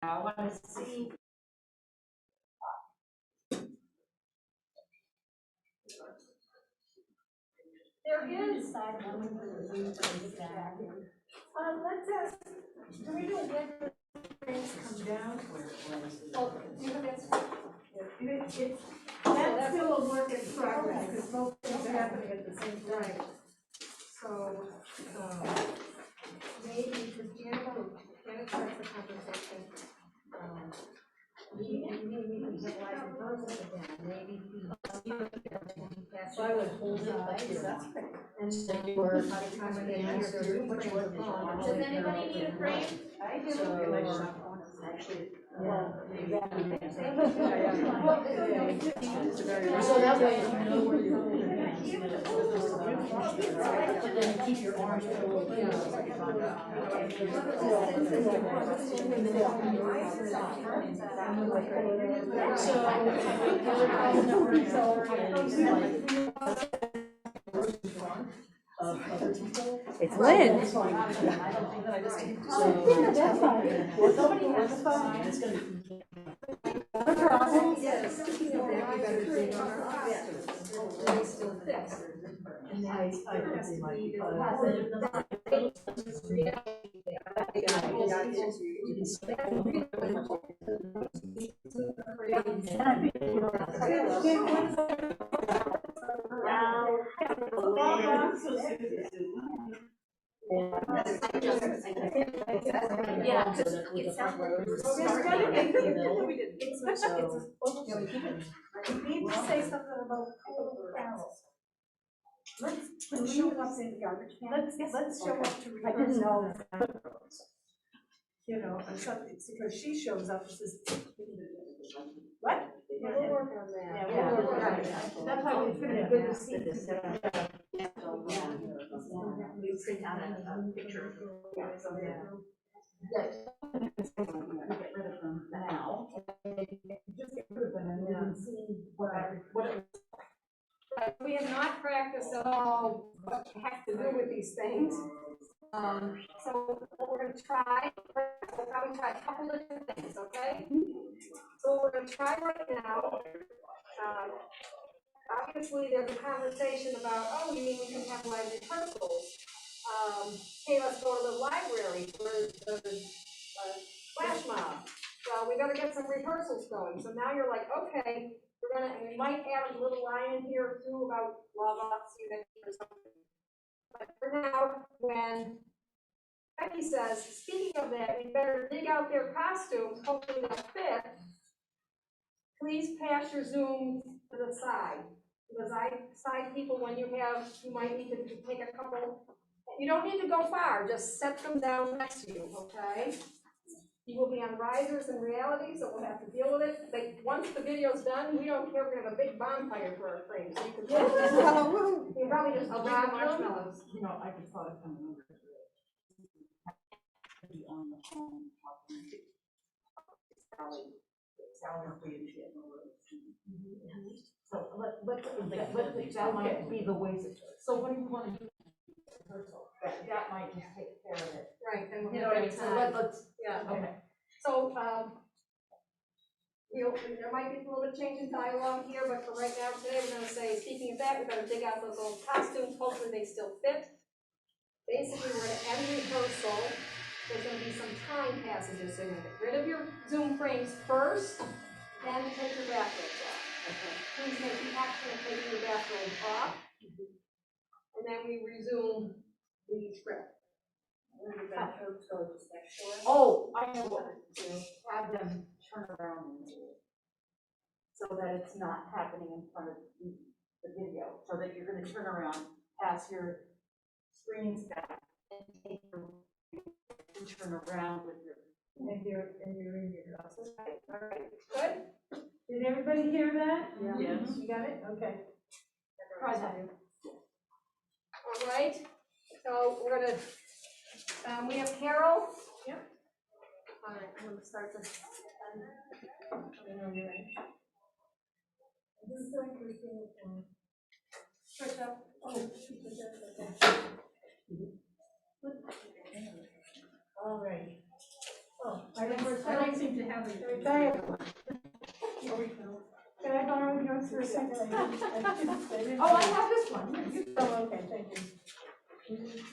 I want to see. There is. Let's ask, do we know when the things come down? Oh, do you have that? That's still a work in progress, because both things are happening at the same time. So, maybe, because Janet starts the conversation. We have like reversals again, maybe. So I would hold it like that. And then we're by the time I get here, does anybody need a frame? I do. Actually. Well, so that way you know where you're holding it. And then keep your arms forward. It's Lynn. Let's show up in the garbage can. Let's show up to. I didn't know. You know, because she shows up and says, what? Yeah, we'll work on that. Yeah, we'll work on that. That's why it's gonna be good to see this. We print out a picture. So, yeah. Get rid of them now. Just get rid of them and then see what we have not practiced at all what you have to do with these things. So what we're going to try, we'll probably try a couple of different things, okay? So what we're going to try right now, obviously there's a conversation about, oh, you mean we can have live rehearsals? Hey, let's go to the library for the flash mob. Well, we got to get some rehearsals going. So now you're like, okay, we might add a little line in here too about blah, blah, or something. But for now, when Becky says, speaking of that, we better dig out their costumes, hopefully they'll fit, please pass your Zoom to the side. Because I side people when you might need to take a couple, you don't need to go far, just set them down next to you, okay? You will be on risers in reality, so we'll have to deal with it. Once the video's done, we don't care, we're gonna have a big bonfire for our frame, so you can you probably just grab marshmallows. You know, I just thought of coming over to be on the phone talking. Sally's waiting to get in the room. So that might be the way. So what do you want to do? That might just take care of it. Right, then we'll You know what I mean? So let's, yeah. okay. So, there might be a little bit of change in dialogue here, but for right now, today, we're gonna say, speaking of that, we better dig out those old costumes, hopefully they still fit. Basically, we're gonna end rehearsal. There's gonna be some time passages, so you're gonna get rid of your Zoom frames first, then take your bathrobes off. Okay. Please make the action of taking your bathrobes off. And then we resume the script. Oh, I know what to do. Have them turn around and do it. So that it's not happening in front of the video. So that you're going to turn around, pass your screens back, and take your and turn around with your. And you're in your glasses, right? All right, good. Did everybody hear that? Yeah. Yes. You got it? Okay. Try that. All right. So we're gonna. We have Carol. Yep. All right. I'm gonna start this. This is like Trisha. Oh, all right. Oh. I don't seem to have it. Diane. Can I borrow yours for a second? I didn't Oh, I have this one. Oh, okay, thank you.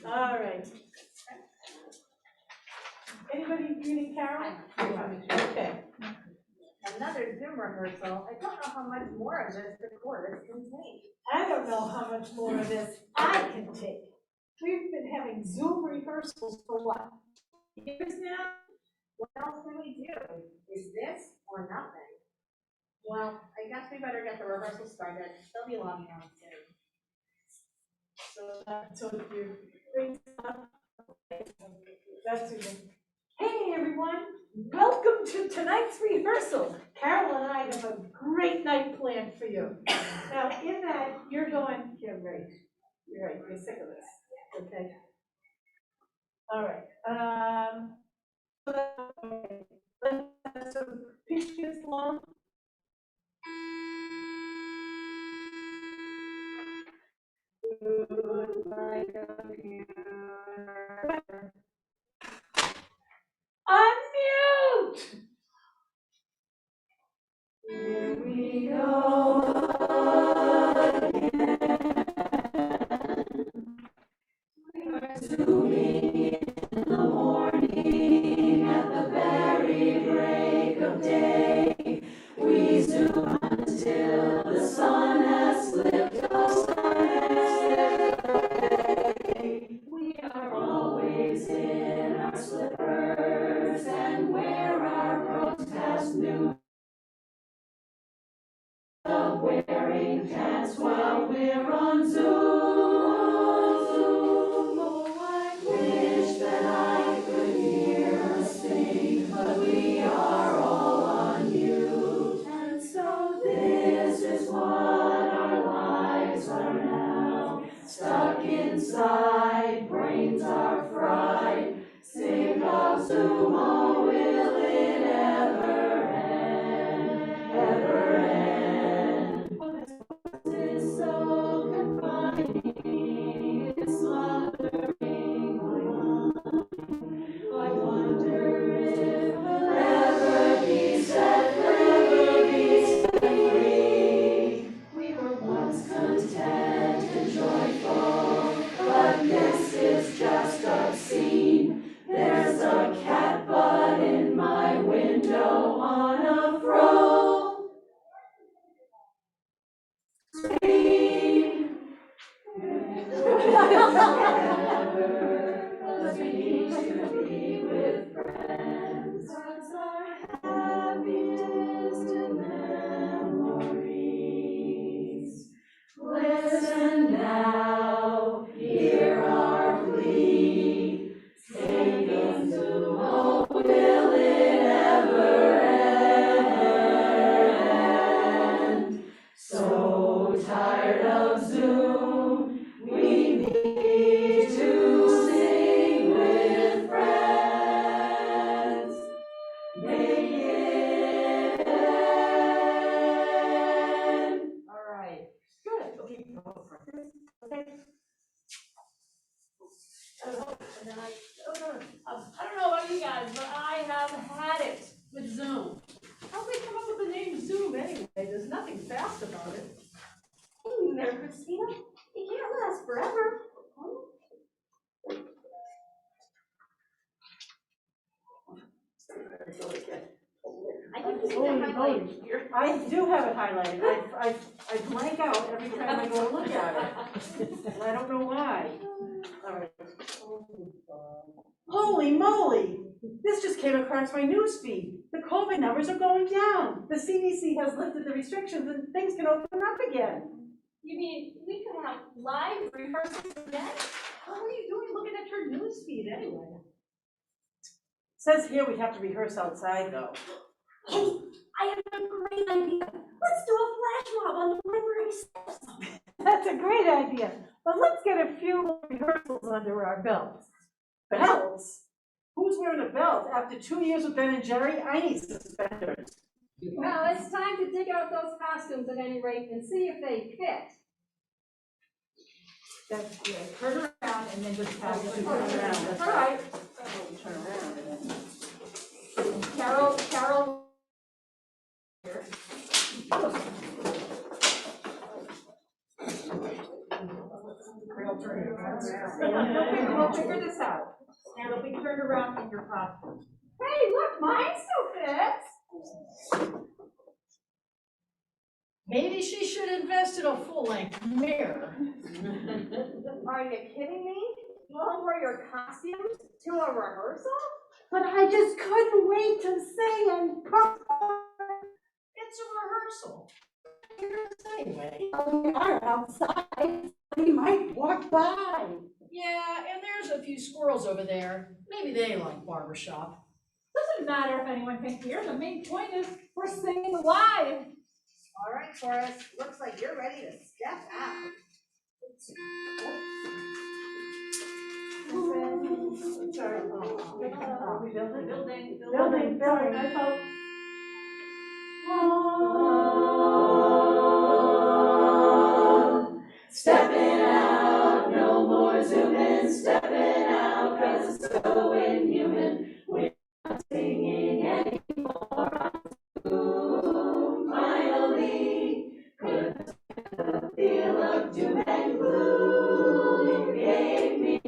All right. Anybody reading Carol? Okay. Another Zoom rehearsal. I don't know how much more of this the chorus can take. I don't know how much more of this I can take. We've been having Zoom rehearsals for what? Years now? What else can we do? Is this or nothing? Well, I guess we better get the rehearsal started. They'll be logging on soon. So if you bring up, that's it. Hey, everyone, welcome to tonight's rehearsal. Carol and I have a great night planned for you. Now, in that, you're going, you're right, you're sick of this, okay? All right, okay. Let's have some pictures long. Unmute! Here we go again. Zooming in the morning at the very break of day. We zoom until the sun has slipped aside. We are always in our slippers and wear our protest new of wearing pants while we're on Zoom. Oh, I wish that I could hear us sing, but we are all on mute. And so this is what our lives are now. Stuck inside, brains are fried. Sick of Zoom, oh, will it ever end? Ever end? It's so confining, it's smothering my mind. I wonder if we'll ever be set free. We were once content and joyful, but this is just obscene. There's a cat butt in my window on a fro. Screen. Was me to be with friends. That's our happiest memories. Listen now, hear our plea. Take us to, oh, will it ever end? So tired of Zoom, we need to sing with friends. Make it end. All right. Good. Okay. I don't know about you guys, but I have had it with Zoom. How'd they come up with the name Zoom anyway? There's nothing fast about it. Hey there, Christina. It can't last forever. I think this is highlighted here. I do have it highlighted. I blank out every time I go to look at it. And I don't know why. All right. Holy moly! This just came across my news feed. The COVID numbers are going down. The CDC has lifted the restrictions and things can open up again. You mean we could have live rehearsals again? What are you doing looking at your news feed anyway? Says here we have to rehearse outside though. Hey, I have a great idea. Let's do a flash mob on the library steps. That's a great idea. But let's get a few rehearsals under our belts. Belts? Who's wearing a belt? After 2 years with Ben and Jerry, I need suspenders. Well, it's time to dig out those costumes at any rate and see if they fit. That's good. Turn around and then just pass it. Turn around. All right. Turn around and then. Carol. We'll figure this out. And it'll be turned around in your pocket. Hey, look, mine still fits. Maybe she should invest in a full-length mirror. Are you kidding me? You all wore your costumes to a rehearsal? But I just couldn't wait to sing and perform. It's a rehearsal. Anyway. We are outside. We might walk by. Yeah, and there's a few squirrels over there. Maybe they like barbershop. Doesn't matter if anyone can hear. The main point is we're singing live. All right, Taurus, looks like you're ready to step out. Sorry. Building. I felt. Stepping out, no more zooming, stepping out, 'cause it's so inhuman. We're not singing anymore. Zoom, finally, could the feel of doom and gloom you gave me.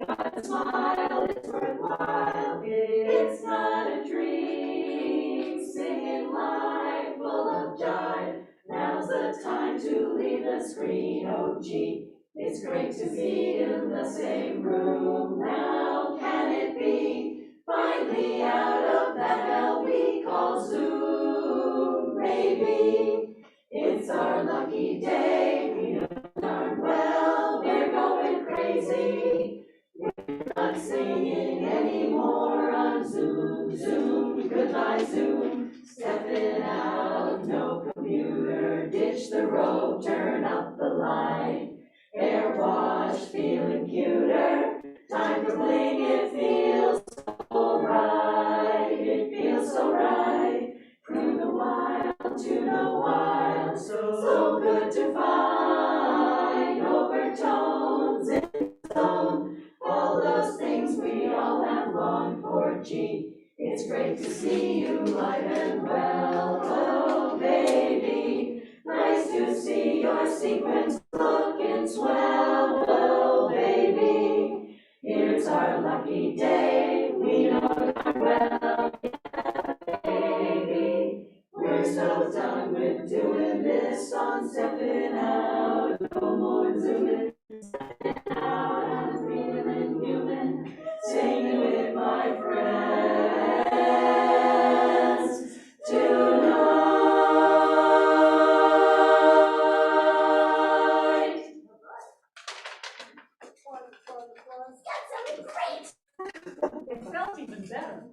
God's smile is worthwhile, it's not a dream. Singing live, full of jive. Now's the time to leave the screen, oh gee, it's great to be in the same room. Now can it be, finally out of the hell we call Zoom? Maybe it's our lucky day, we know darn well we're going crazy. We're not singing anymore on Zoom, Zoom, goodbye Zoom. Stepping out, no computer, ditch the rope, turn up the light. Hair wash, feeling cuter, time for bling, it feels so right, it feels so right. Through the wild to the wild, so good to find overtones in the zone. All those things we all have longed for, gee. It's great to see you live and well, oh baby. Nice to see your sequins looking swell, oh baby. Here's our lucky day, we know darn well, yeah, baby. We're so done with doing this on stepping out, no more zooming. Stepping out, I'm feeling human, singing with my friends. It felt even better.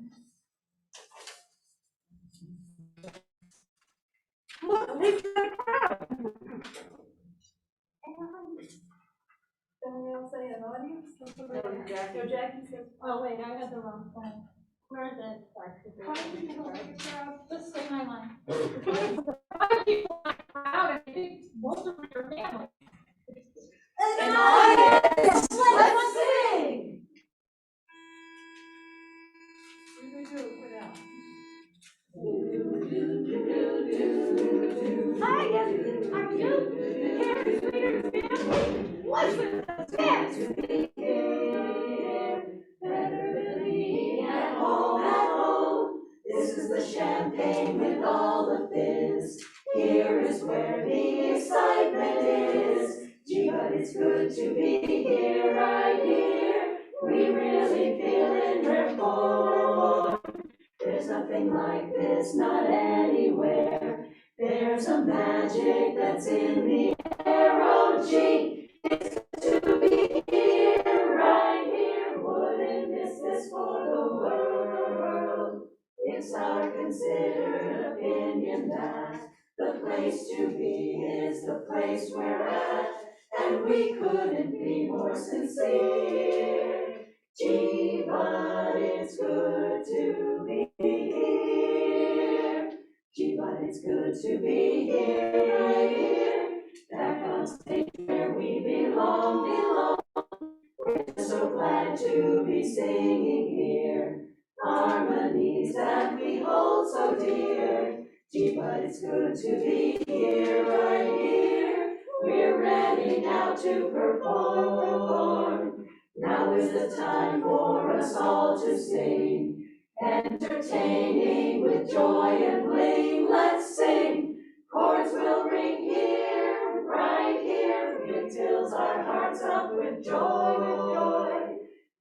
Look, they got a crowd. Anyone else say an audience? No, Jackie says, oh wait, I had the wrong phone. Where is it? How did you know the crowd? Just say my line. Five people in the crowd, and I think most of them are your family. An audience, let's sing. What do we do for that? Hi, yes, are you? Karen Sweeter's family? Listen to this. Better than me at home. This is the champagne with all the fizz. Here is where the excitement is. Gee, but it's good to be here, right here. We really feeling reform. There's nothing like this, not anywhere. There's a magic that's in the air, oh gee. It's good to be here, right here. Wouldn't miss this for the world. It's our considered opinion that the place to be is the place we're at, and we couldn't be more sincere. Gee, but it's good to be here. Gee, but it's good to be here, right here. Back on stage where we belong. We're so glad to be singing here. Harmony memories that we hold so dear. Gee, but it's good to be here, right here. We're ready now to perform. Now is the time for us all to sing, entertaining with joy and bling. Let's sing. Chords will ring here, right here. It fills our hearts up with joy, with joy.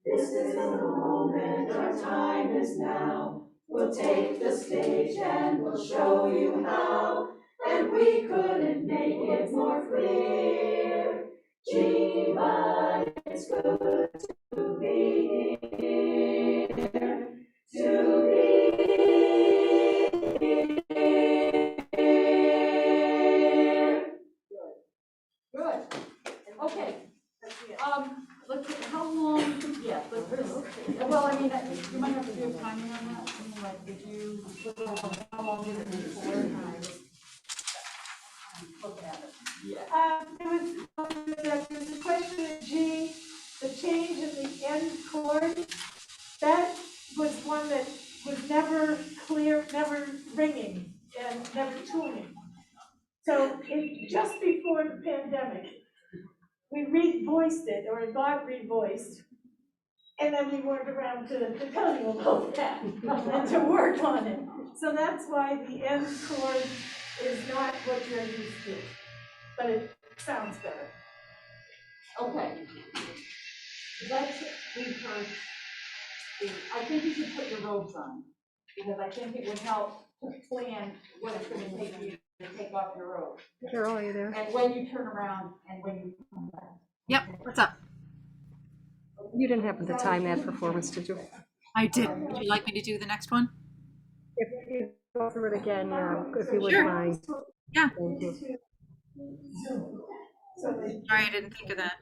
This is the moment, our time is now. We'll take the stage and we'll show you how. And we couldn't make it more clear. Gee, but it's good to be here. To be here. Good. Okay. Let's, how long, yeah, well, I mean, you might have to do a timing on that. I mean, like, did you, how long did it take for? Look at it. There was a question in G, the change in the end chord. That was one that was never clear, never ringing, and never tuning. So just before the pandemic, we revoiced it, or it got revoiced. And then we weren't around to tell you about that and to work on it. So that's why the end chord is not what you're used to, but it sounds better. Okay. Let's rehearse. I think you should put your robes on, because I think it would help to plan what it's gonna take you to take off your robe. Carol, are you there? And when you turn around and when you come back. Yep, what's up? You didn't happen to time that performance, did you? I did. Would you like me to do the next one? If you go through it again, if you Sure. wouldn't mind. Yeah. Thank you. Sorry, I didn't think of that.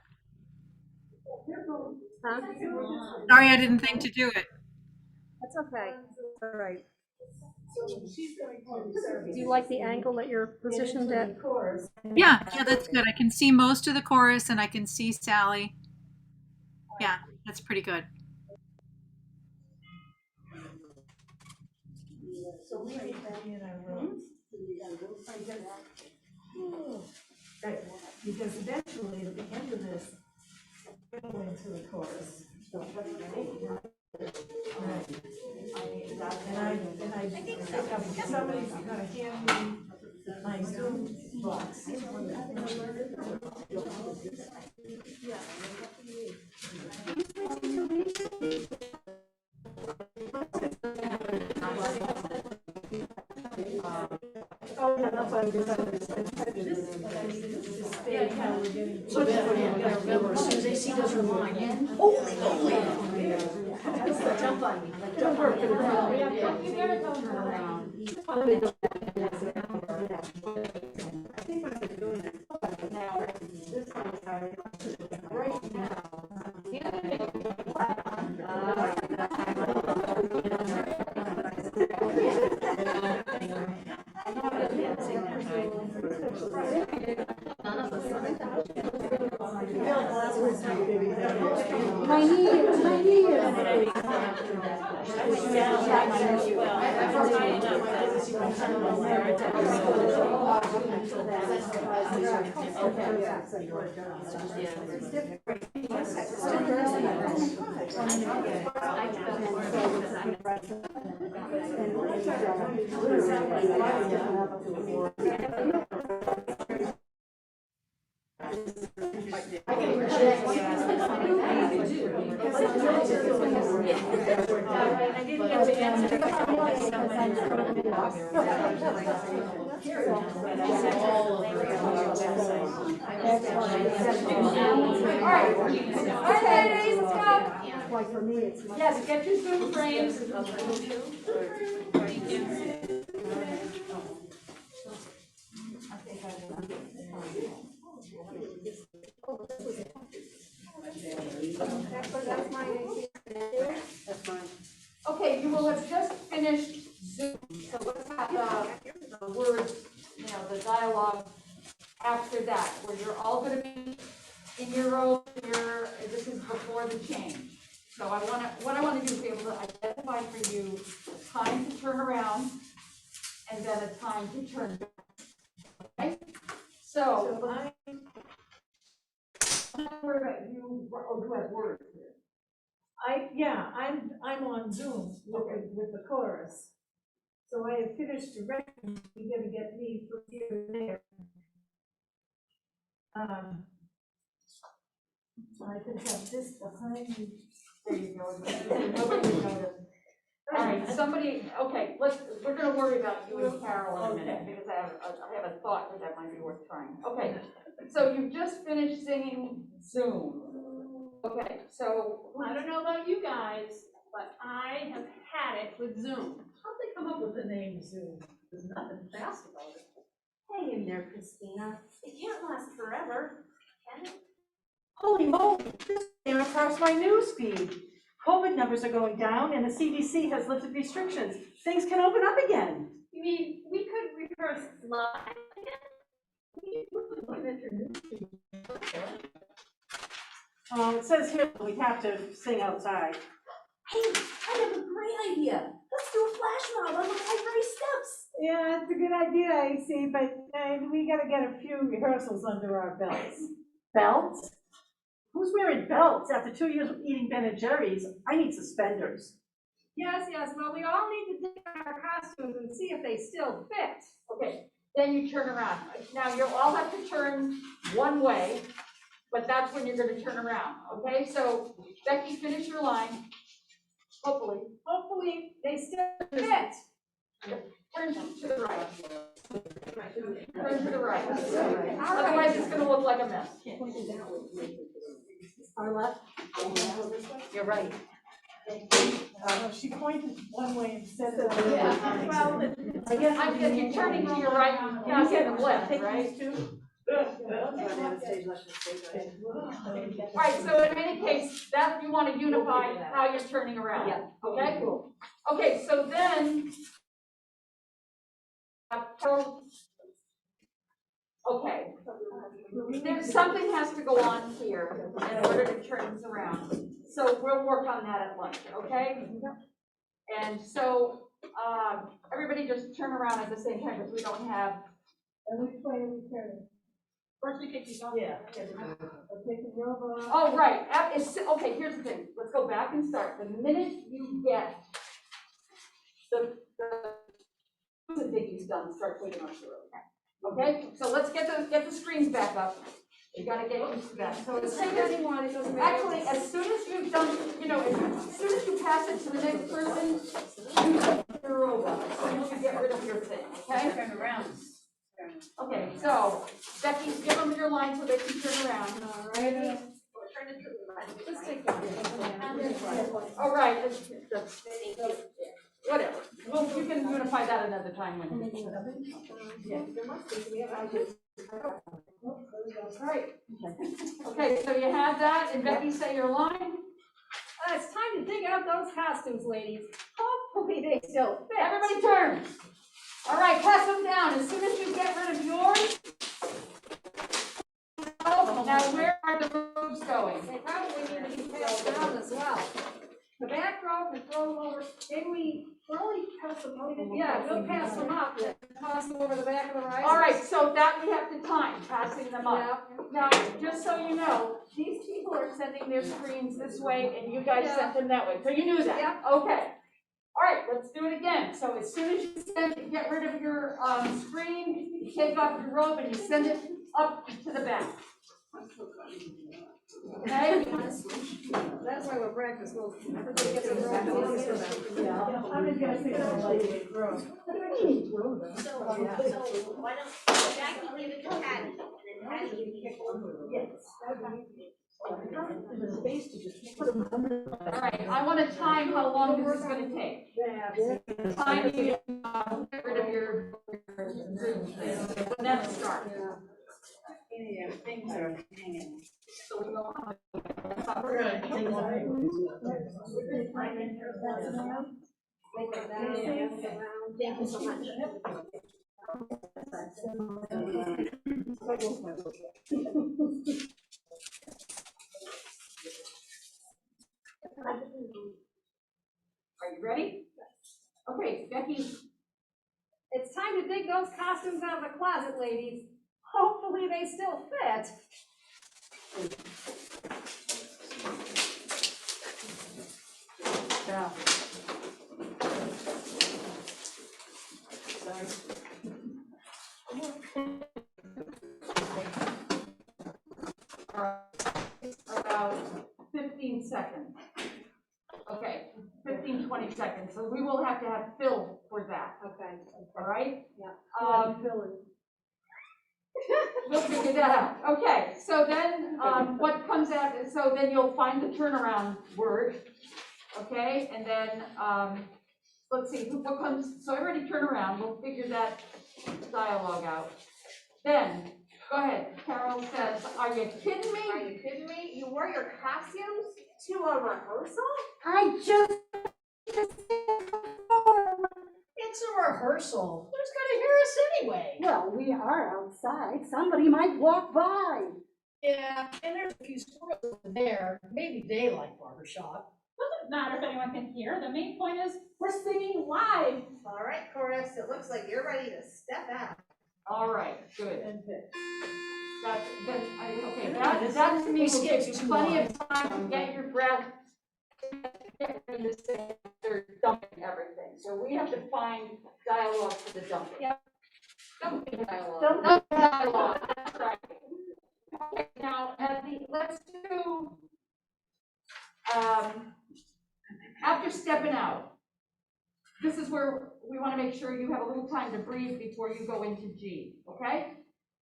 Huh? Sorry, I didn't think to do it. That's okay. All right. She's going to. Do you like the angle that you're positioned at? Yeah, that's good. I can see most of the chorus and I can see Sally. Yeah, that's pretty good. So we need to be in our rooms. Right, because eventually at the end of this, we're going to go into the chorus. Right. And I think somebody's gonna hand me my Zoom box. Oh, yeah, that's what I'm doing. So as soon as they see those remind you. Jump on me. Don't work for the crowd. You gotta go turn around. My knee. Like for me, it's much. Yes, get your Zoom frames. Okay, you will have just finished Zoom, so let's have the words, the dialogue after that, where you're all gonna be in your role, this is before the change. So what I wanna do is be able to identify for you time to turn around, and then a time to turn back. Okay? So, where about you, oh, you have words here. I'm on Zoom with the chorus. So I have finished directing, you're gonna get me from here to there. I can have this behind me. There you go. Nobody will notice. All right, somebody, okay, we're gonna worry about you and Carol in a minute, because I have a thought that might be worth trying. Okay, so you just finished singing Zoom. Okay, so, I don't know about you guys, but I have had it with Zoom. How'd they come up with the name Zoom? There's nothing fast about it. Hang in there, Christina. It can't last forever, can it? Holy moly, this came across my news feed. COVID numbers are going down and the CDC has lifted restrictions. Things can open up again. You mean, we could reverse live It says here that we have to sing outside. Hey, I have a great idea. Let's do a flash mob on the library steps. Yeah, it's a good idea, I see, but we gotta get a few rehearsals under our belts. Belts? Who's wearing belts after 2 years of eating Ben and Jerry's? I need suspenders. Yes, well, we all need to take out our costumes and see if they still fit. okay, then you turn around. Now, you'll all have to turn one way, but that's when you're gonna turn around, okay? So, Becky, finish your line, hopefully. Hopefully, they still fit. Turn to the right. Turn to the right. Otherwise, it's gonna look like a mess. Our left. You're right. She pointed one way instead of. Yeah, well, if you're turning to your right, you can't get them left, right? Right, so in any case, that, you wanna unify how you're turning around, okay? Okay, so then. Okay, there's something has to go on here in order to turn this around. So we'll work on that at lunch, okay? And so, everybody just turn around at the same time, because we don't have. And which way are we turning? First we take these off. Yeah. I'll take the robe off. Oh, right, okay, here's the thing, let's go back and start. The minute you get the Vicky's done, start taking off the robe. Okay, so let's get the screens back up. You gotta get used to that. So as soon as anyone, it doesn't matter. actually, as soon as you've done, as soon as you pass it to the next person, you take your robe off, as soon as you get rid of your thing, okay? turn around. Okay, so Becky, give them your line so they can turn around. Alrighty. Just take that. All right, whatever. Well, you can unify that another time when. Yeah, there must be, we have ideas. Right. Okay, so you have that, and Becky, say your line. It's time to dig out those costumes, ladies. Hopefully they still fit. Everybody turn. All right, pass them down. As soon as you get rid of yours. Oh, now where are the robes going? They probably need to be passed down as well. The back row and throw them over, maybe we'll only pass them over. Yeah, we'll pass them up, toss them over the back of the risers. All right, so that we have to time, passing them up. Yeah. Now, just so you know, these people are sending their screens this way, and you guys sent them that way, so you knew that? Yeah. Okay. All right, let's do it again. So as soon as you get rid of your screen, you take off your robe and you send it up to the back. Okay? That's why we're practicing. We'll everybody gets a robe. Yeah, I'm just gonna pick up a lady robe. So why don't Jackie give it to Patty, and then Patty can kick over. Yes. There's a space to just put them under. All right, I want to time how long this is going to take. Time you get rid of your Zoom thing. When that starts. Things are hanging. So we go on. Thank you so much. Are you ready? Okay, Becky, It's time to dig those costumes out of the closet, ladies. Hopefully they still fit. yeah. About 15 seconds. Okay, 15, 20 seconds. So we will have to have Phil for that, Okay. all right? Yeah. We'll figure that out. Okay, so then, what comes after, so then you'll find the turnaround word, okay? And then, let's see, what comes, so everybody turn around, we'll figure that dialogue out. Then, go ahead, Carol says, are you kidding me? Are you kidding me? You wore your costumes to a rehearsal? I just. It's a rehearsal. Who's gonna hear us anyway? Well, we are outside. Somebody might walk by. Yeah, and there's a few squirrels over there. Maybe they like barbershop. Doesn't matter if anyone can hear. The main point is we're singing live. All right, chorus, it looks like you're ready to step out. All right, good. And pick. Okay, that to me will give you plenty of time to get your breath, get ready to sing, they're dumping everything. So we have to find dialogue for the dumping. Yep. Dumping dialogue. Dumping dialogue, that's right. Okay, now, let's do, after stepping out, this is where we want to make sure you have a little time to breathe before you go into G, okay?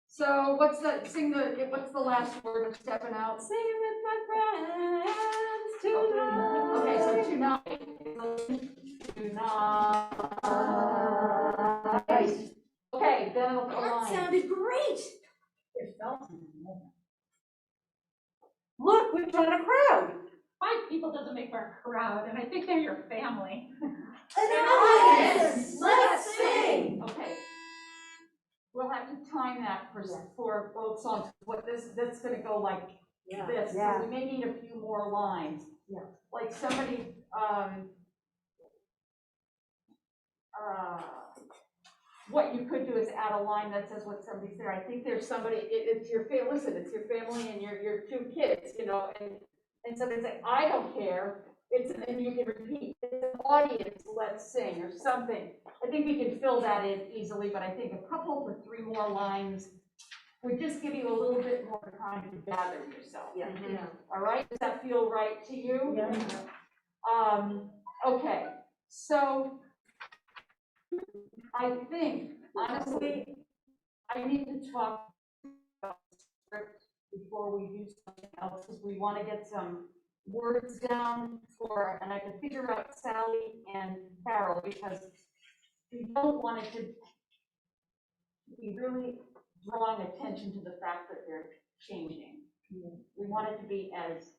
So what's the last word of stepping out? Singing with my friends tonight. Okay, so tonight. Tonight. Okay, then it'll go on. Sounded great. It felt. Look, we've got a crowd. 5 people doesn't make for a crowd, and I think they're your family. Yes, let's sing. Okay. We'll have to time that for both songs. What that's gonna go like this. Yeah. So we may need a few more lines. Yeah. Like somebody, what you could do is add a line that says what somebody's there. I think there's somebody, it's your listen, it's your family and your 2 kids, you know, and so they say, I don't care. And you can repeat, it's an audience, let's sing, or something. I think we can fill that in easily, but I think a couple to 3 more lines would just give you a little bit more time to gather yourself. Yeah. All right, does that feel right to you? Yeah. Okay, so I think, honestly, I need to talk about the script before we do something else, because we want to get some words down and I can figure out Sally and Carol, because we don't want it to be really drawing attention to the fact that they're changing. We want it to be as,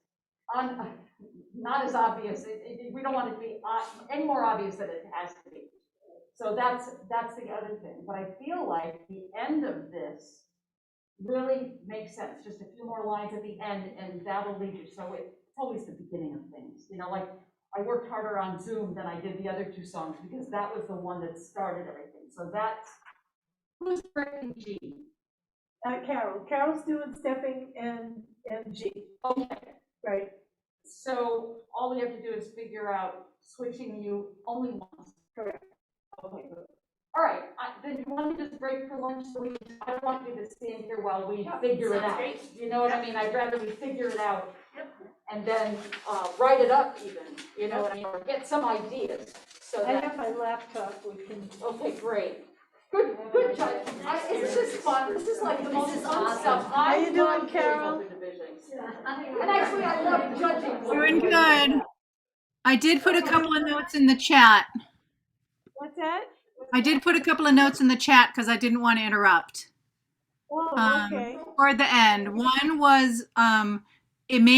not as obvious, we don't want it to be any more obvious than it has to be. So that's the other thing, but I feel like the end of this really makes sense, just a few more lines at the end, and that'll lead you. So it's always the beginning of things, you know, like I worked harder on Zoom than I did the other 2 songs, because that was the one that started everything. So that's, who's breaking G? Carol. Carol's doing stepping and G. Okay, Right. so all we have to do is figure out switching you only once. Correct. Okay, good. All right, then you want to just break for lunch, so I don't want you to stand here while we figure it out. You know what I mean? I'd rather we figure it out and then write it up even, you know what I mean, or get some ideas. So I that, have my laptop, we can. okay, great. Good job. Isn't this fun? This is like the most fun stuff. How you doing, love doing Carol? open divisions. And actually, I love judging. Doing good. I did put a couple of notes in the chat. What's that? I did put a couple of notes in the chat because I didn't want to interrupt Oh, okay. toward the end. One was it may